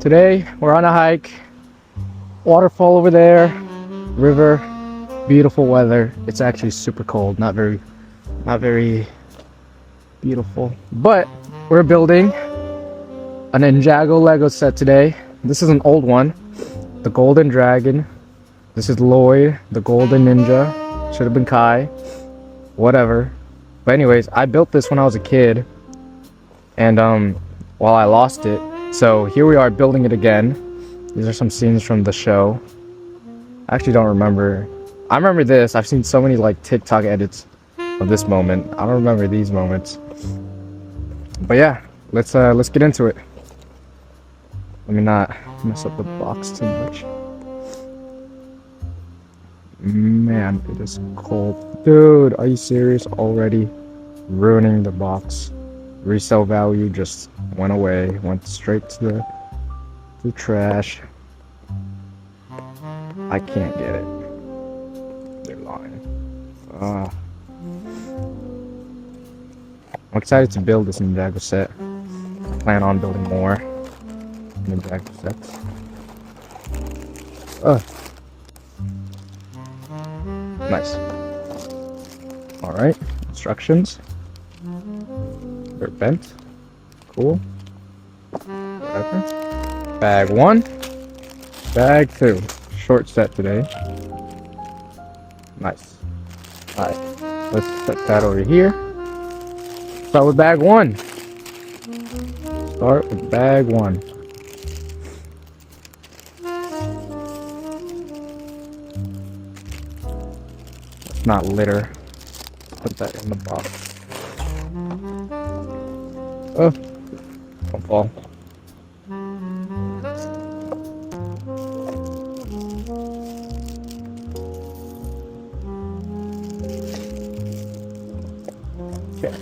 Today we're on a hike. Waterfall over there, river, beautiful weather. It's actually super cold, not very beautiful. But we're building a Ninjago Lego set today. This is an old one, the Golden Dragon. This is Lloyd, the Golden Ninja. Should have been Kai, whatever. But anyways, I built this when I was a kid, and well, I lost it. So here we are building it again. These are some scenes from the show. I actually don't remember. I remember this. I've seen so many like TikTok edits of this moment. I don't remember these moments. But yeah, let's get into it. Let me not mess up the box too much. Man, it is cold. Dude, are you serious? Already ruining the box. Resale value just went away, went straight to the trash. I can't get it. They're lying. I'm excited to build this Ninjago set. I plan on building more Ninjago sets. Nice. Alright, instructions. They're bent. Cool. Whatever. Bag 1. Bag 2. Short set today. Nice. Alright. Let's set that over here. Start with bag 1. Start with bag 1. Let's not litter. Put that in the box. Oh, don't fall. Okay.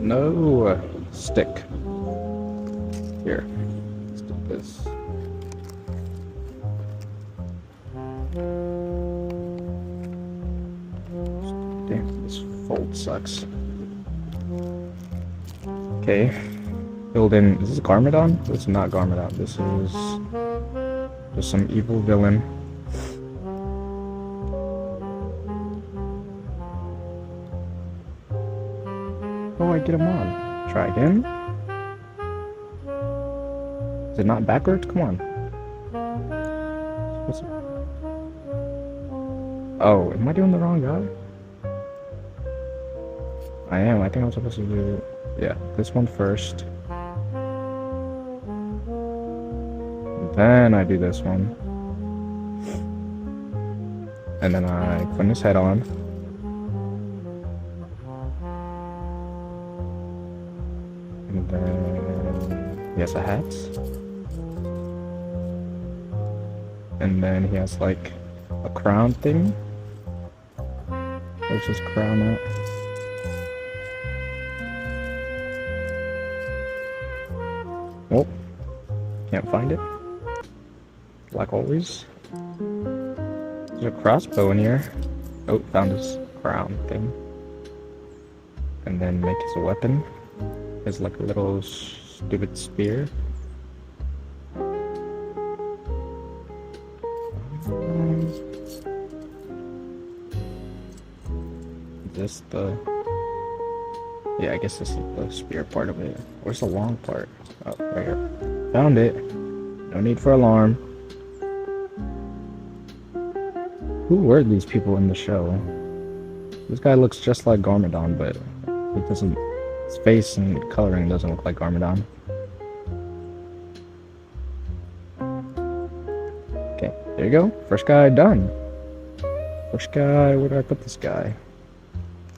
No stick. Here. Let's do this. Damn, this fold sucks. Okay. Build in. Is this Garmadon? This is not Garmadon. This is just some evil villain. Oh, I get him on. Try again. Is it not backwards? Come on. Oh, am I doing the wrong guy? I am. I think I'm supposed to do... Yeah, this one first. Then I do this one. And then I put his head on. And then he has a hat. And then he has like a crown thing. Where's his crown at? Oh, can't find it. Like always. There's a crossbow in here. Oh, found his crown thing. And then make his weapon. It's like a little stupid spear. This the... Yeah, I guess this is the spear part of it. Where's the long part? Oh, right here. Found it. No need for alarm. Who were these people in the show? This guy looks just like Garmadon, but it doesn't... His face and coloring doesn't look like Garmadon. Okay, there you go. First guy done. First guy, where do I put this guy?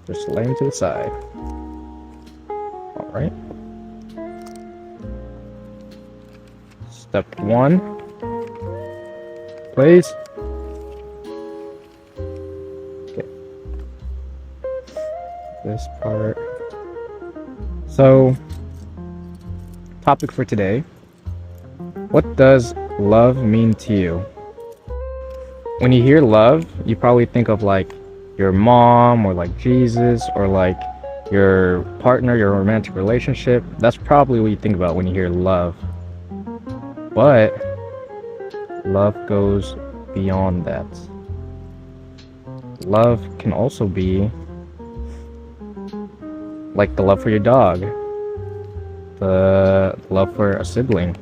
Just lay him to the side. Alright. Step 1. Please. Okay. This part. So, topic for today. What does love mean to you? When you hear love, you probably think of like your mom or like Jesus or like your partner, your romantic relationship. That's probably what you think about when you hear love. But love goes beyond that. Love can also be like the love for your dog, the love for a sibling.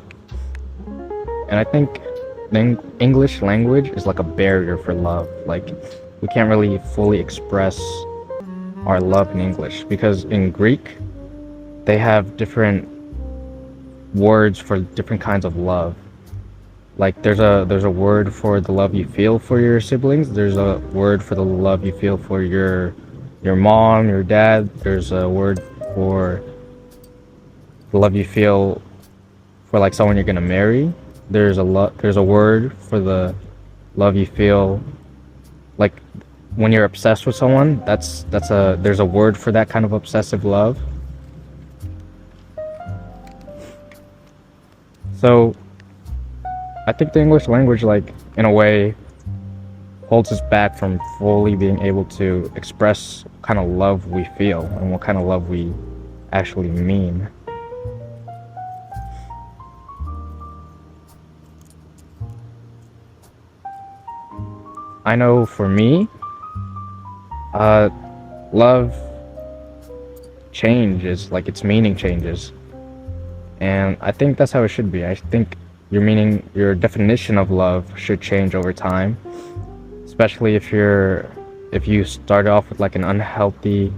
And I think the English language is like a barrier for love. Like, we can't really fully express our love in English because in Greek, they have different words for different kinds of love. Like there's a word for the love you feel for your siblings. There's a word for the love you feel for your mom, your dad. There's a word for the love you feel for like someone you're gonna marry. There's a word for the love you feel like when you're obsessed with someone. There's a word for that kind of obsessive love. So I think the English language, like, in a way, holds us back from fully being able to express what kind of love we feel and what kind of love we actually mean. I know for me, love changes, like its meaning changes. And I think that's how it should be. I think your definition of love should change over time, especially if you start off with like an unhealthy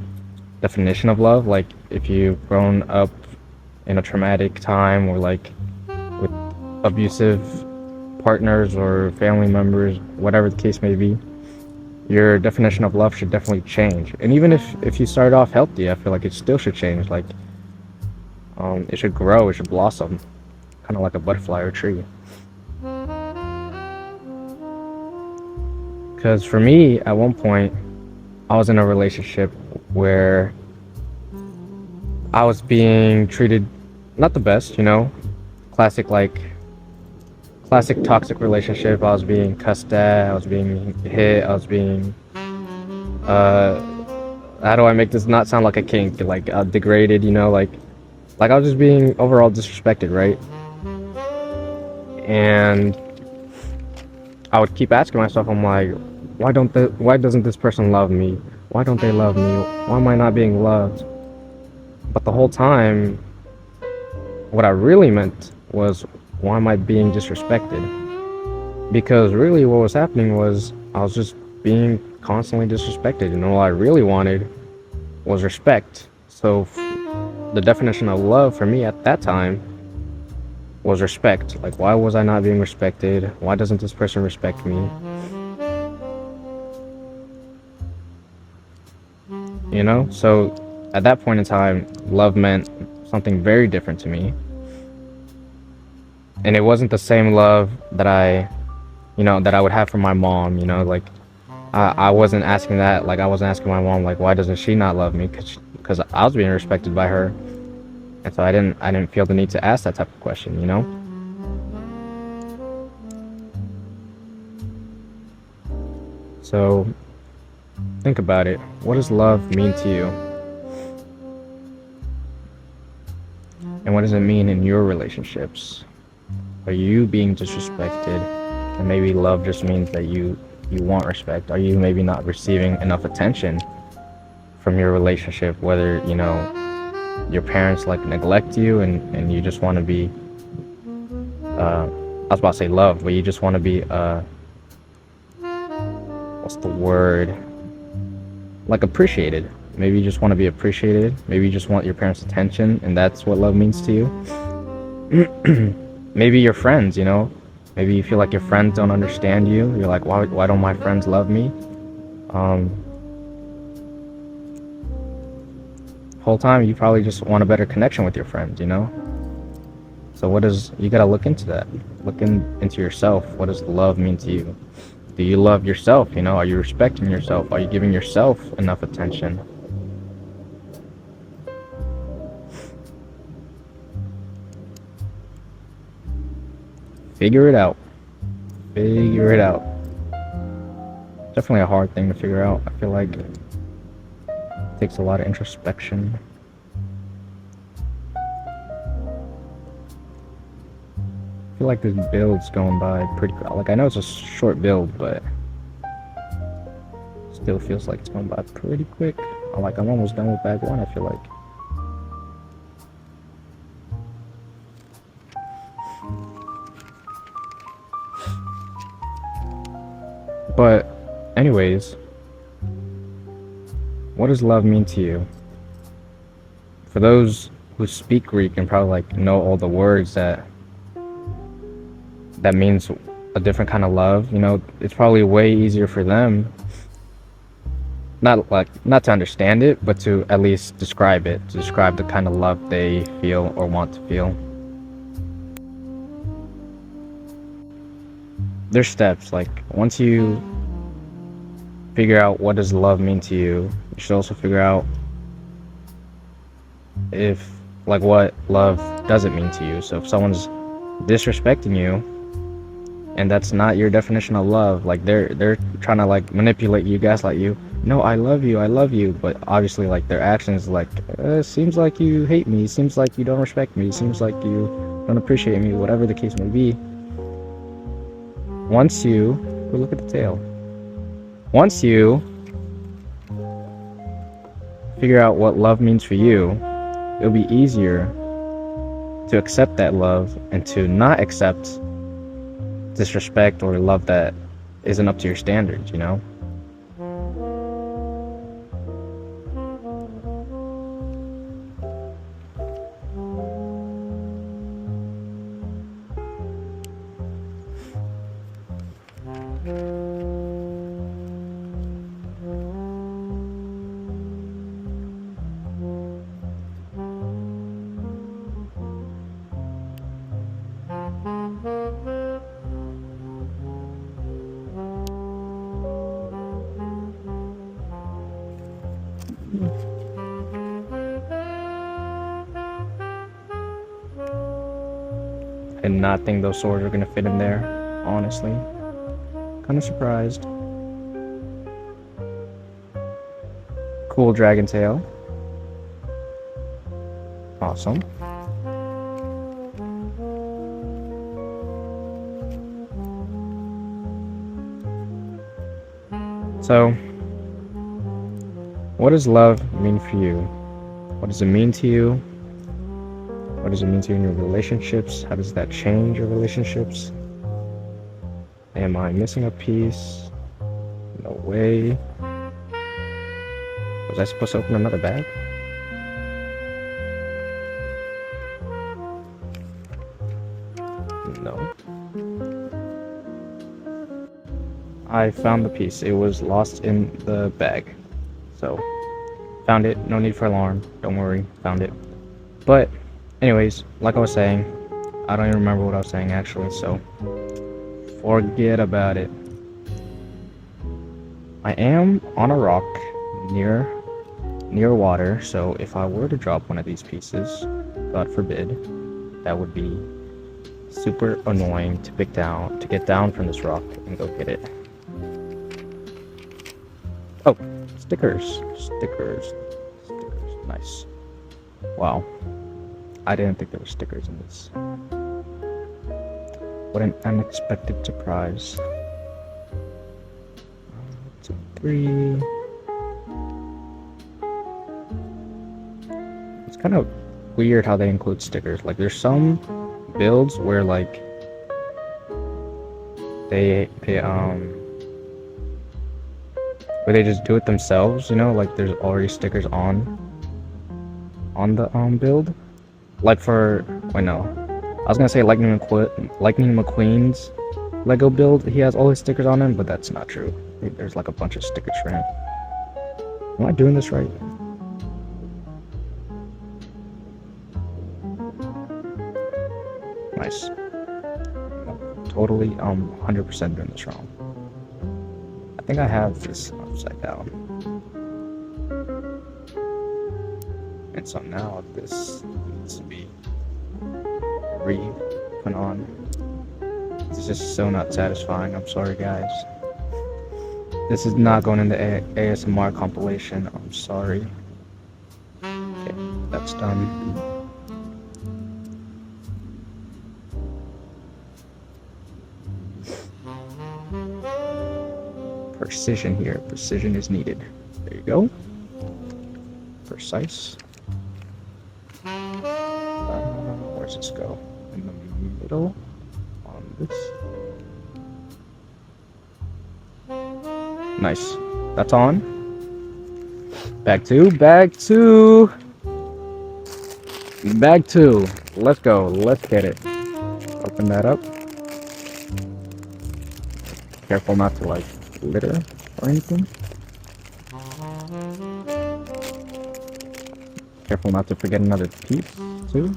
definition of love, like if you've grown up in a traumatic time or like with abusive partners or family members, whatever the case may be, your definition of love should definitely change. And even if you start off healthy, I feel like it still should change. Like, it should grow, it should blossom, kind of like a butterfly or tree. Because for me, at one point, I was in a relationship where I was being treated not the best, classic toxic relationship. I was being cussed at, I was being hit, I was being how do I make this not sound like a kink, like degraded, like I was just being overall disrespected, right? And I would keep asking myself, I'm like, why doesn't this person love me? Why don't they love me? Why am I not being loved? But the whole time, what I really meant was, why am I being disrespected? Because really what was happening was I was just being constantly disrespected, and all I really wanted was respect. So the definition of love for me at that time was respect. Like, why was I not being respected? Why doesn't this person respect me? So at that point in time, love meant something very different to me. And it wasn't the same love that I would have for my mom, like I wasn't asking that. Like, I wasn't asking my mom, like, why doesn't she not love me? Because I was being respected by her. And so I didn't feel the need to ask that type of question, So think about it. What does love mean to you? And what does it mean in your relationships? Are you being disrespected? And maybe love just means that you want respect. Are you maybe not receiving enough attention from your relationship? Whether, your parents like neglect you and you just want to be, I was about to say love, but you just want to be, what's the word? Like appreciated. Maybe you just want to be appreciated. Maybe you just want your parents' attention, and that's what love means to you. Maybe your friends, maybe you feel like your friends don't understand you. You're like, why don't my friends love me? Whole time you probably just want a better connection with your friends, So you gotta look into that. Look into yourself. What does love mean to you? Do you love yourself? Are you respecting yourself? Are you giving yourself enough attention? Figure it out. Figure it out. Definitely a hard thing to figure out. I feel like it takes a lot of introspection. I feel like this build's going by pretty quick. Like, I know it's a short build, but still feels like it's going by pretty quick. Like, I'm almost done with bag one, I feel like. But anyways, what does love mean to you? For those who speak Greek and probably like know all the words that means a different kind of love, you know, it's probably way easier for them not to understand it, but to at least describe it, to describe the kind of love they feel or want to feel. There's steps. Like, once you figure out what does love mean to you, you should also figure out if, like, what love doesn't mean to you. So if someone's disrespecting you and that's not your definition of love, like they're trying to like manipulate you, gaslight you, no, I love you, but obviously like their actions like, seems like you hate me, seems like you don't respect me, seems like you don't appreciate me, whatever the case may be. Once you look at the tail, once you figure out what love means for you, it'll be easier to accept that love and to not accept disrespect or love that isn't up to your standards, you know? I did not think those swords were gonna fit in there, honestly. Kind of surprised. Cool dragon tail. Awesome. So, what does love mean for you? What does it mean to you? What does it mean to you in your relationships? How does that change your relationships? Am I missing a piece? No way. Was I supposed to open another bag? No. I found the piece. It was lost in the bag. So, found it. No need for alarm. Don't worry. Found it. But, anyways, like I was saying, I don't even remember what I was saying actually, so forget about it. I am on a rock near water, so if I were to drop one of these pieces, God forbid, that would be super annoying to get down from this rock and go get it. Oh, stickers. Nice. Wow. I didn't think there were stickers in this. What an unexpected surprise. 1, 2, 3. It's kind of weird how they include stickers. Like, there's some builds where like they where they just do it themselves, you know, like there's already stickers on the build. Like for, wait, no, I was gonna say Lightning McQueen's Lego build, he has all his stickers on him, but that's not true. There's like a bunch of stickers for him. Am I doing this right? Nice. Totally 100% doing this wrong. I think I have this upside down. And so now this needs to be put on. This is so not satisfying. I'm sorry, guys. This is not going in the ASMR compilation. I'm sorry. Okay, that's done. Precision here. Precision is needed. There you go. Precise. Where's this go? In the middle. On this. Nice. That's on. Bag two. Bag two. Bag two. Let's go. Let's get it. Open that up. Careful not to like litter or anything. Careful not to forget another piece too.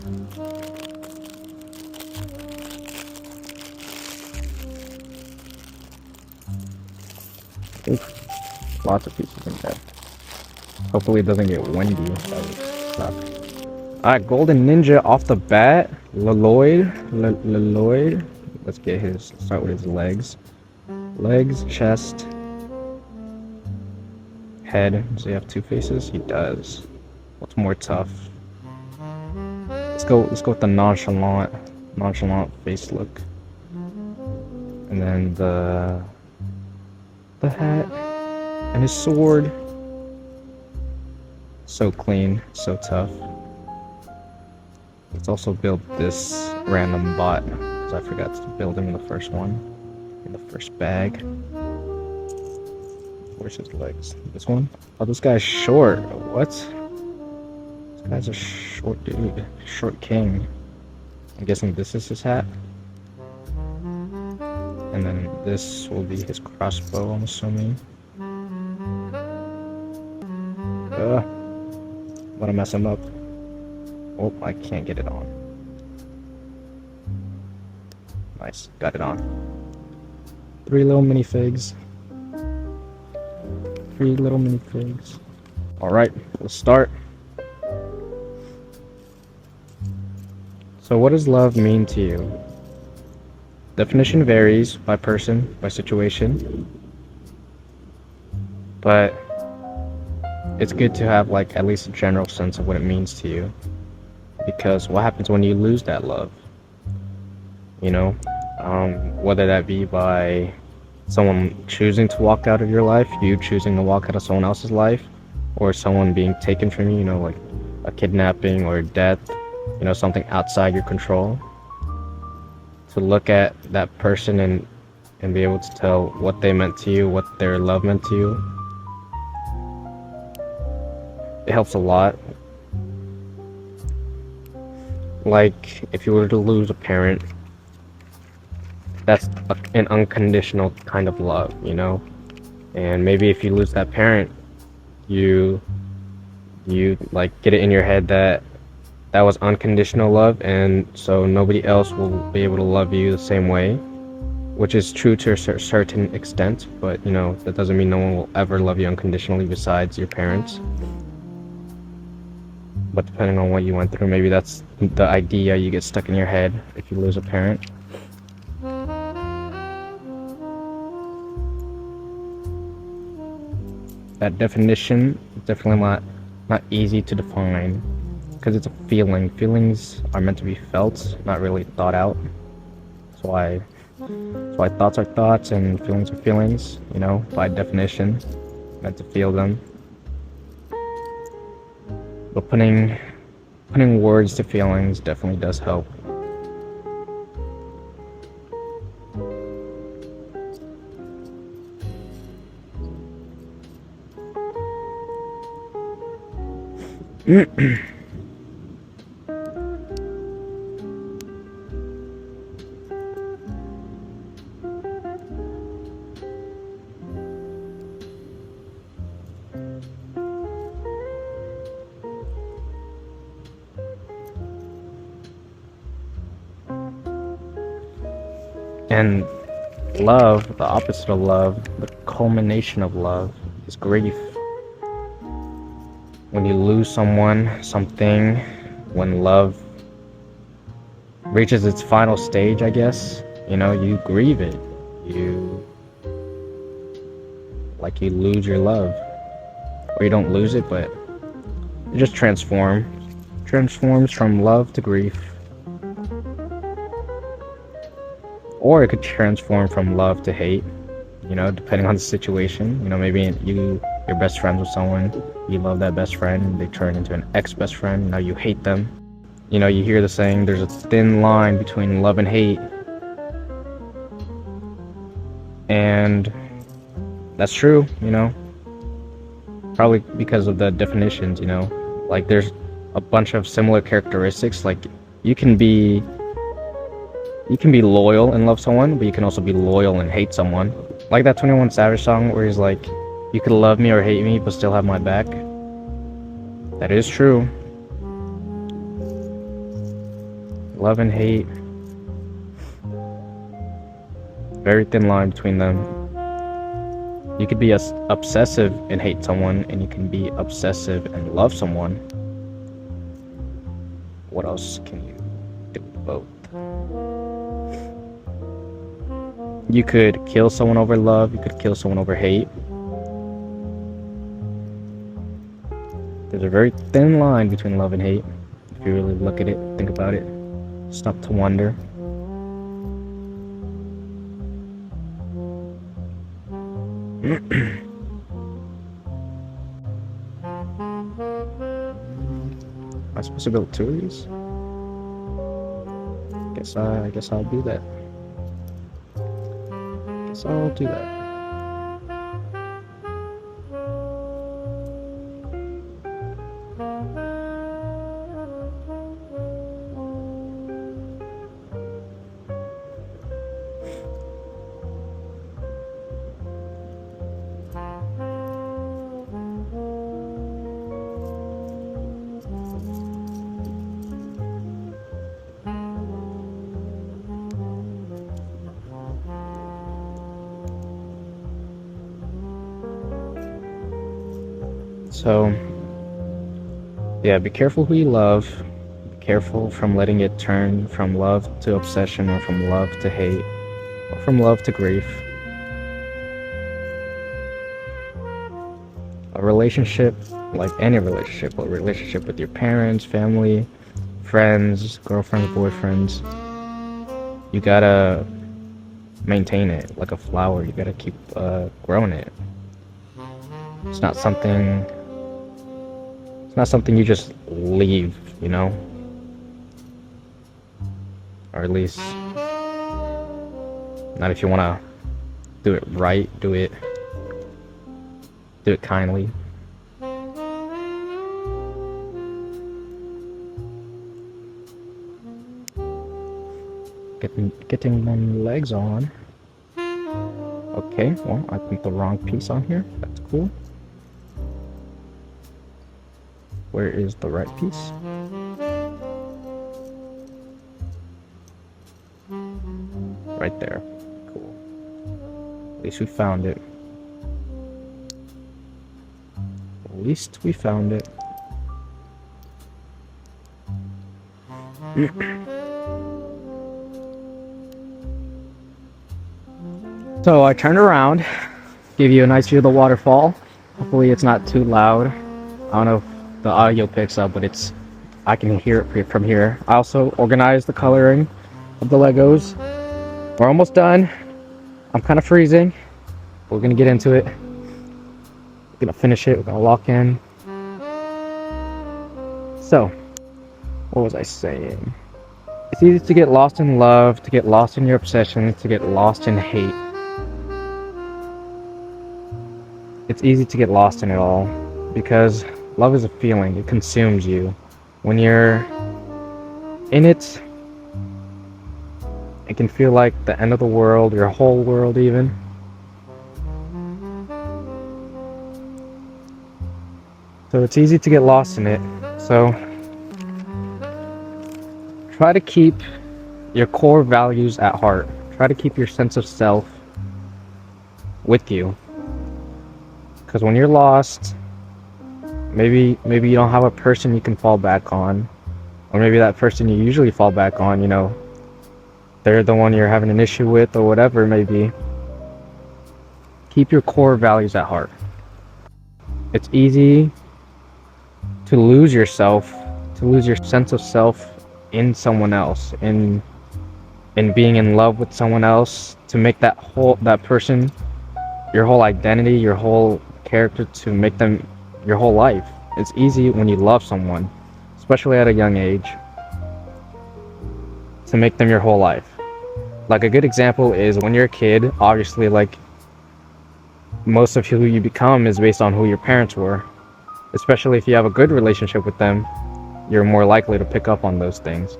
Oof. Lots of pieces in there. Hopefully it doesn't get windy. That would suck. Alright, Golden Ninja off the bat. Leloid. Let's get his, start with his legs. Legs, chest, head. Does he have two faces? He does. What's more tough? Let's go with the nonchalant face look. And then the hat and his sword. So clean, so tough. Let's also build this random bot because I forgot to build him in the first one. In the first bag. Where's his legs? This one? Oh, this guy's short. What? This guy's a short dude. Short king. I'm guessing this is his hat. And then this will be his crossbow, I'm assuming. I'm gonna mess him up. Oh, I can't get it on. Nice, got it on. 3 little minifigs. 3 little minifigs. Alright, let's start. So what does love mean to you? Definition varies by person, by situation. But it's good to have like at least a general sense of what it means to you. Because what happens when you lose that love? You know? Whether that be by someone choosing to walk out of your life, you choosing to walk out of someone else's life, or someone being taken from you, you know, like a kidnapping or death, you know, something outside your control. To look at that person and be able to tell what they meant to you, what their love meant to you, it helps a lot. Like, if you were to lose a parent, that's an unconditional kind of love, you know? And maybe if you lose that parent, you like get it in your head that that was unconditional love, and so nobody else will be able to love you the same way, which is true to a certain extent, but you know, that doesn't mean no one will ever love you unconditionally besides your parents. But depending on what you went through, maybe that's the idea you get stuck in your head if you lose a parent. That definition is definitely not easy to define, because it's a feeling. Feelings are meant to be felt, not really thought out. That's why thoughts are thoughts and feelings are feelings, you know, by definition. Meant to feel them. But putting words to feelings definitely does help. And love, the opposite of love, the culmination of love, is grief. When you lose someone, something, when love reaches its final stage, I guess, You know, you grieve it. You like you lose your love. Or you don't lose it, but it just transforms from love to grief. Or it could transform from love to hate, you know, depending on the situation. You know, maybe you're best friends with someone, you love that best friend, and they turn into an ex-best friend, now you hate them. You know, you hear the saying, there's a thin line between love and hate. And that's true, you know. Probably because of the definitions, you know. Like, there's a bunch of similar characteristics. Like, you can be loyal and love someone, but you can also be loyal and hate someone. Like that 21 Savage song where he's like, you could love me or hate me, but still have my back. That is true. Love and hate. Very thin line between them. You could be obsessive and hate someone, and you can be obsessive and love someone. What else can you do with both? You could kill someone over love, you could kill someone over hate. There's a very thin line between love and hate. If you really look at it, think about it, stop to wonder. Am I supposed to build two of these? I guess I'll do that. I'll do that. So, yeah, be careful who you love. Be careful from letting it turn from love to obsession, or from love to hate, or from love to grief. A relationship, like any relationship, a relationship with your parents, family, friends, girlfriends, boyfriends, you gotta maintain it like a flower. You gotta keep growing it. It's not something you just leave, you know? Or at least, not if you want to do it right, do it kindly. Getting my legs on. Okay, well, I put the wrong piece on here. That's cool. Where is the right piece? Right there. Cool. At least we found it. At least we found it. So I turned around, give you a nice view of the waterfall. Hopefully it's not too loud. I don't know if the audio picks up, but I can hear it from here. I also organized the coloring of the Legos. We're almost done. I'm kind of freezing. We're gonna get into it. We're gonna finish it. We're gonna lock in. So, what was I saying? It's easy to get lost in love, to get lost in your obsessions, to get lost in hate. It's easy to get lost in it all because love is a feeling. It consumes you. When you're in it, it can feel like the end of the world, your whole world even. So it's easy to get lost in it. So try to keep your core values at heart. Try to keep your sense of self with you. Because when you're lost, maybe you don't have a person you can fall back on, or maybe that person you usually fall back on, you know, they're the one you're having an issue with or whatever it may be, keep your core values at heart. It's easy to lose yourself, to lose your sense of self in someone else, in being in love with someone else, to make that person your whole identity, your whole character, to make them your whole life. It's easy when you love someone, especially at a young age, to make them your whole life. Like a good example is when you're a kid, obviously like most of who you become is based on who your parents were. Especially if you have a good relationship with them, you're more likely to pick up on those things.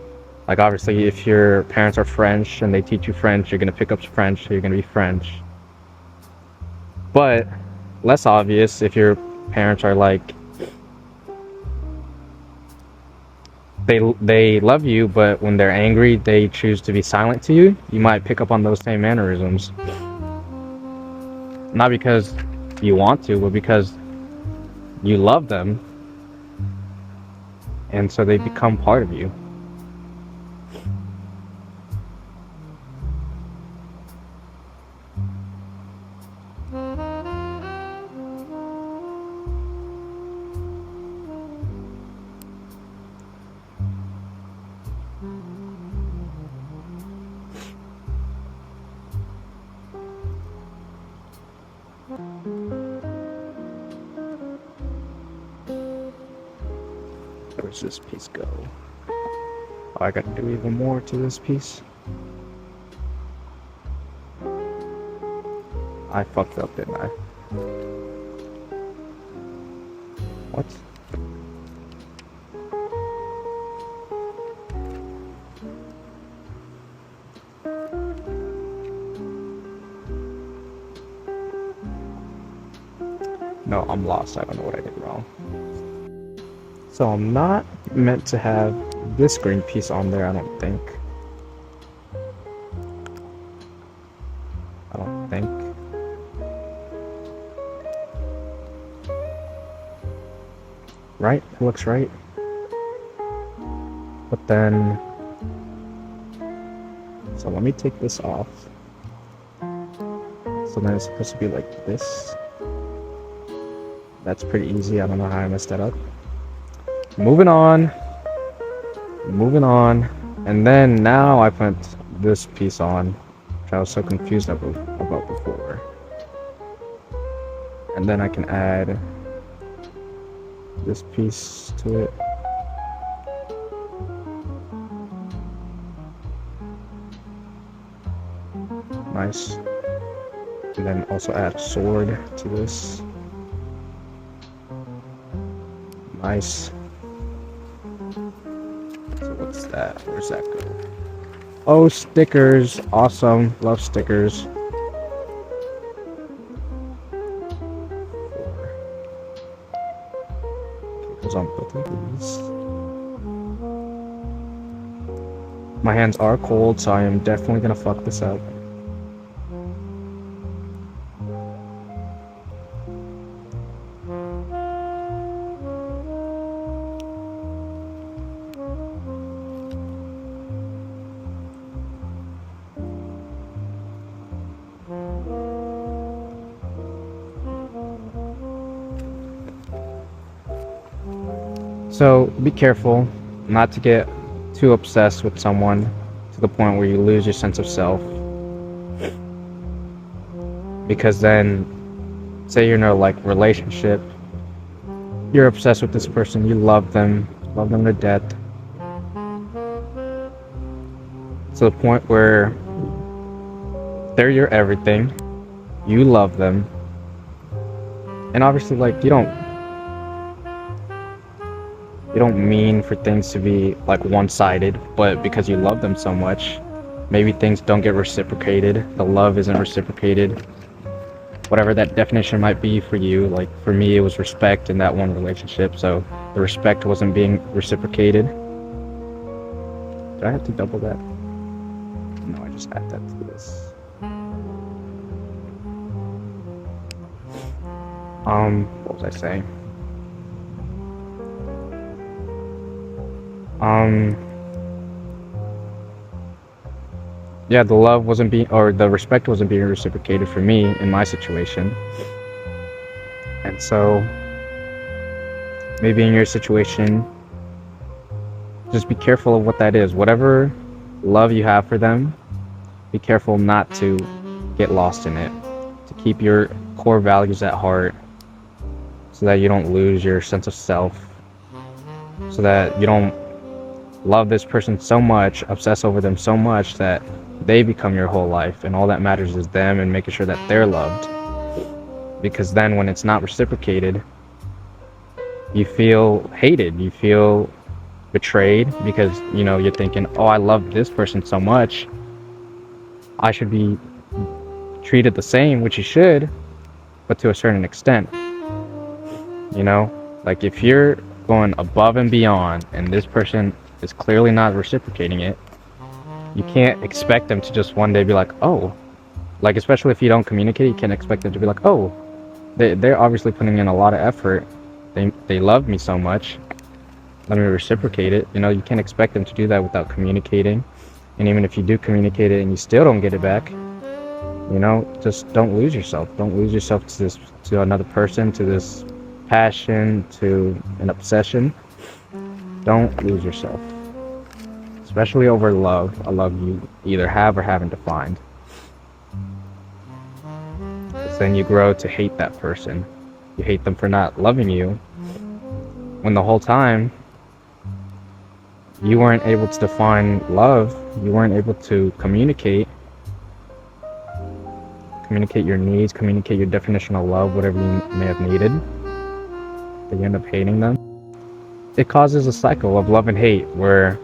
Like obviously if your parents are French and they teach you French, you're gonna pick up French, so you're gonna be French. But less obvious if your parents are like they love you, but when they're angry, they choose to be silent to you. You might pick up on those same mannerisms. Not because you want to, but because you love them, and so they become part of you. Where's this piece go? Oh, I gotta do even more to this piece. I fucked up, didn't I? What? No, I'm lost. I don't know what I did wrong. So I'm not meant to have this green piece on there, I don't think. I don't think. Right? It looks right. But then... So let me take this off. So then it's supposed to be like this. That's pretty easy. I don't know how I messed that up. Moving on. Moving on. And then now I put this piece on, which I was so confused about before. And then I can add this piece to it. Nice. And then also add a sword to this. Nice. So what's that? Where's that go? Oh, stickers. Awesome. Love stickers. Because I'm putting these. My hands are cold, so I am definitely gonna fuck this up. So be careful not to get too obsessed with someone to the point where you lose your sense of self. Because then, say you're in a relationship, you're obsessed with this person, you love them to death. To the point where they're your everything, you love them, and obviously you don't mean for things to be one-sided, but because you love them so much, maybe things don't get reciprocated, the love isn't reciprocated, whatever that definition might be for you. Like for me, it was respect in that one relationship, so the respect wasn't being reciprocated. Did I have to double that? No, I just add that to this. What was I saying? yeah, the love wasn't being, or the respect wasn't being reciprocated for me in my situation. And so maybe in your situation, just be careful of what that is. Whatever love you have for them, be careful not to get lost in it. To keep your core values at heart so that you don't lose your sense of self, so that you don't love this person so much, obsess over them so much that they become your whole life and all that matters is them and making sure that they're loved. Because then when it's not reciprocated, you feel hated, you feel betrayed, because you're thinking, oh, I love this person so much, I should be treated the same, which you should, but to a certain extent. Like if you're going above and beyond and this person is clearly not reciprocating it, you can't expect them to just one day be like, oh, like, especially if you don't communicate, you can't expect them to be like, oh, they're obviously putting in a lot of effort, they love me so much, let me reciprocate it. You can't expect them to do that without communicating. And even if you do communicate it and you still don't get it back, just don't lose yourself. Don't lose yourself to another person, to this passion, to an obsession. Don't lose yourself, especially over love, a love you either have or haven't defined. Because then you grow to hate that person. You hate them for not loving you, when the whole time you weren't able to define love, you weren't able to communicate your needs, communicate your definition of love, whatever you may have needed, that you end up hating them. It causes a cycle of love and hate, where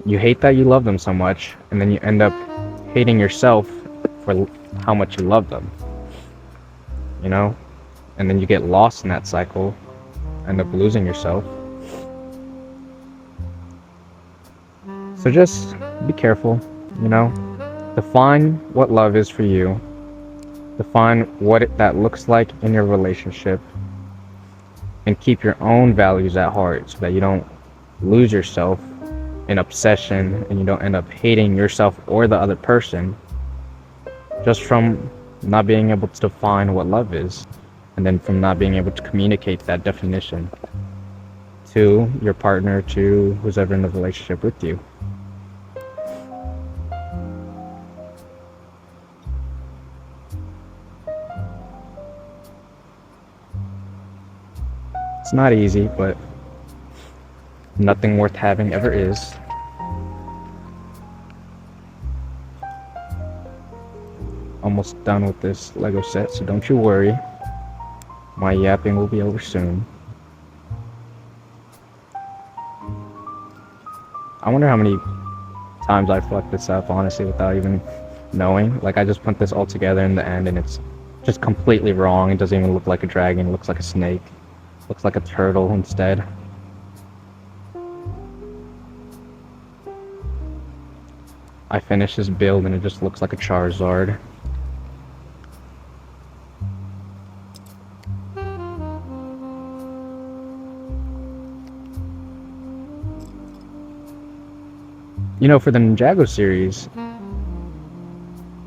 you hate that you love them so much, and then you end up hating yourself for how much you love them. And then you get lost in that cycle, end up losing yourself. So just be careful, define what love is for you, define what that looks like in your relationship, and keep your own values at heart so that you don't lose yourself in obsession and you don't end up hating yourself or the other person just from not being able to define what love is, and then from not being able to communicate that definition to your partner, to who's ever in the relationship with you. It's not easy, but nothing worth having ever is. Almost done with this Lego set, so don't you worry. My yapping will be over soon. I wonder how many times I fucked this up, honestly, without even knowing. Like, I just put this all together in the end and it's just completely wrong. It doesn't even look like a dragon, it looks like a snake. Looks like a turtle instead. I finished this build and it just looks like a Charizard. For the Ninjago series,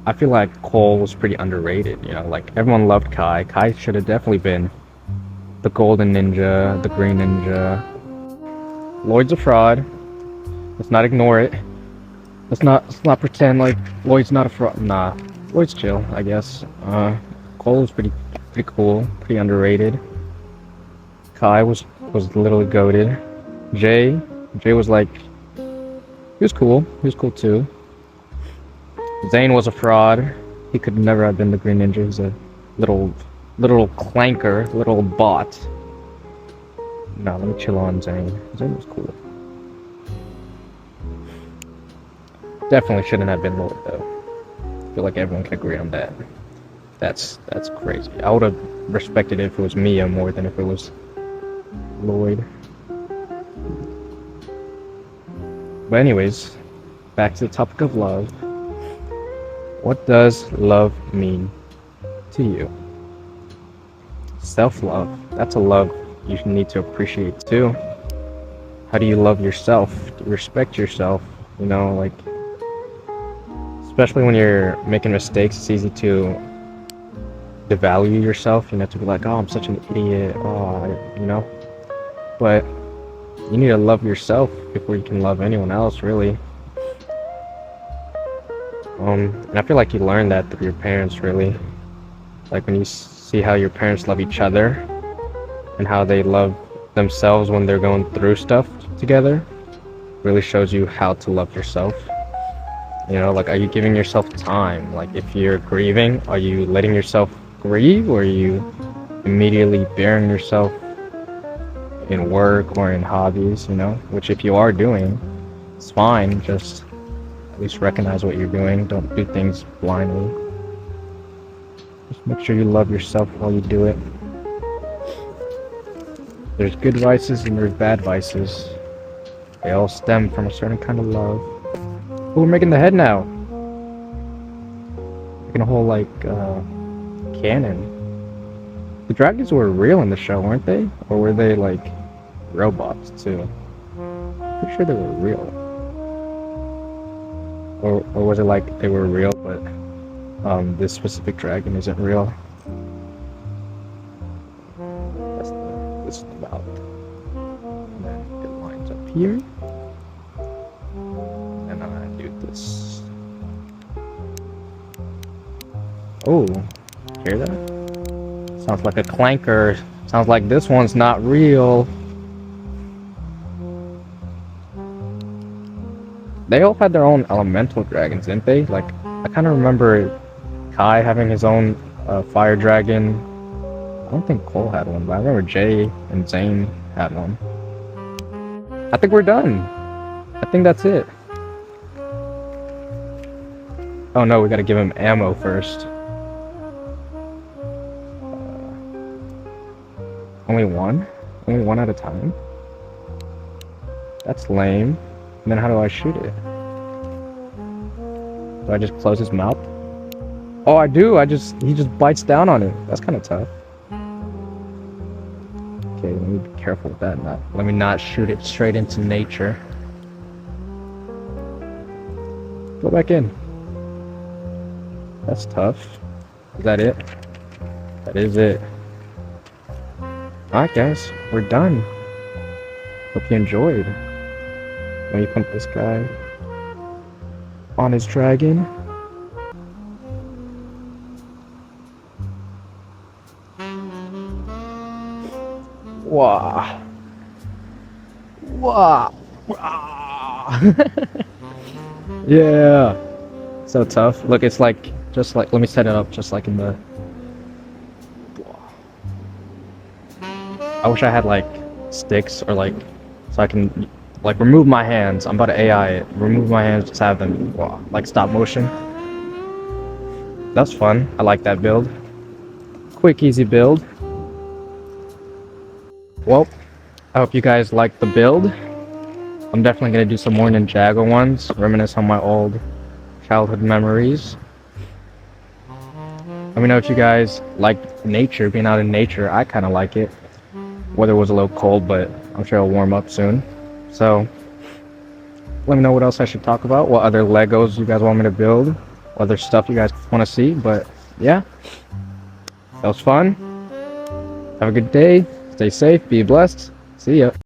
I feel like Cole was pretty underrated. Like, everyone loved Kai. Kai should have definitely been the golden ninja, the green ninja. Lloyd's a fraud. Let's not ignore it. Let's not pretend like Lloyd's not a fraud. Nah, Lloyd's chill, I guess. Cole was pretty cool, pretty underrated. Kai was literally goated. Jay was like, he was cool too. Zane was a fraud. He could never have been the green ninja. He's a little clanker, little bot. No, let me chill on Zane. Zane was cool. Definitely shouldn't have been Lloyd though. I feel like everyone can agree on that. That's crazy. I would have respected it if it was Mia more than if it was Lloyd. But anyways, back to the topic of love. What does love mean to you? Self-love. That's a love you need to appreciate too. How do you love yourself? Respect yourself. Like, Especially when you're making mistakes, it's easy to devalue yourself, to be like, oh, I'm such an idiot, but you need to love yourself before you can love anyone else, really. And I feel like you learn that through your parents, really. Like when you see how your parents love each other and how they love themselves when they're going through stuff together, really shows you how to love yourself. Like, are you giving yourself time? Like, if you're grieving, are you letting yourself grieve, or are you immediately burying yourself in work or in hobbies, which if you are doing, it's fine. Just at least recognize what you're doing. Don't do things blindly. Just make sure you love yourself while you do it. There's good vices and there's bad vices. They all stem from a certain kind of love. Oh, we're making the head now. Making a whole, cannon. The dragons were real in the show, weren't they? Or were they, robots, too? Pretty sure they were real. Or was it like they were real, but this specific dragon isn't real? This is the mouth. And then it lines up here. And I do this. Oh, hear that? Sounds like a clanker. Sounds like this one's not real. They all had their own elemental dragons, didn't they? Like, I kind of remember Kai having his own fire dragon. I don't think Cole had one, but I remember Jay and Zane had one. I think we're done. I think that's it. Oh no, we gotta give him ammo first. Only one? Only one at a time? That's lame. And then how do I shoot it? Do I just close his mouth? Oh, I do. He just bites down on it. That's kind of tough. Okay, let me be careful with that. Let me not shoot it straight into nature. Go back in. That's tough. Is that it? That is it. Alright guys, we're done. Hope you enjoyed. Let me put this guy on his dragon. Wow. Wow. Yeah. So tough. Look, it's like, just like, let me set it up just like in the... I wish I had sticks or so I can remove my hands. I'm about to AI it. Remove my hands, just have them stop motion. That's fun. I like that build. Quick, easy build. Well, I hope you guys liked the build. I'm definitely gonna do some more Ninjago ones, reminisce on my old childhood memories. Let me know if you guys like nature, being out in nature. I kind of like it. Weather was a little cold, but I'm sure it'll warm up soon. So, let me know what else I should talk about, what other Legos you guys want me to build, other stuff you guys want to see. But yeah, that was fun. Have a good day. Stay safe. Be blessed. See ya.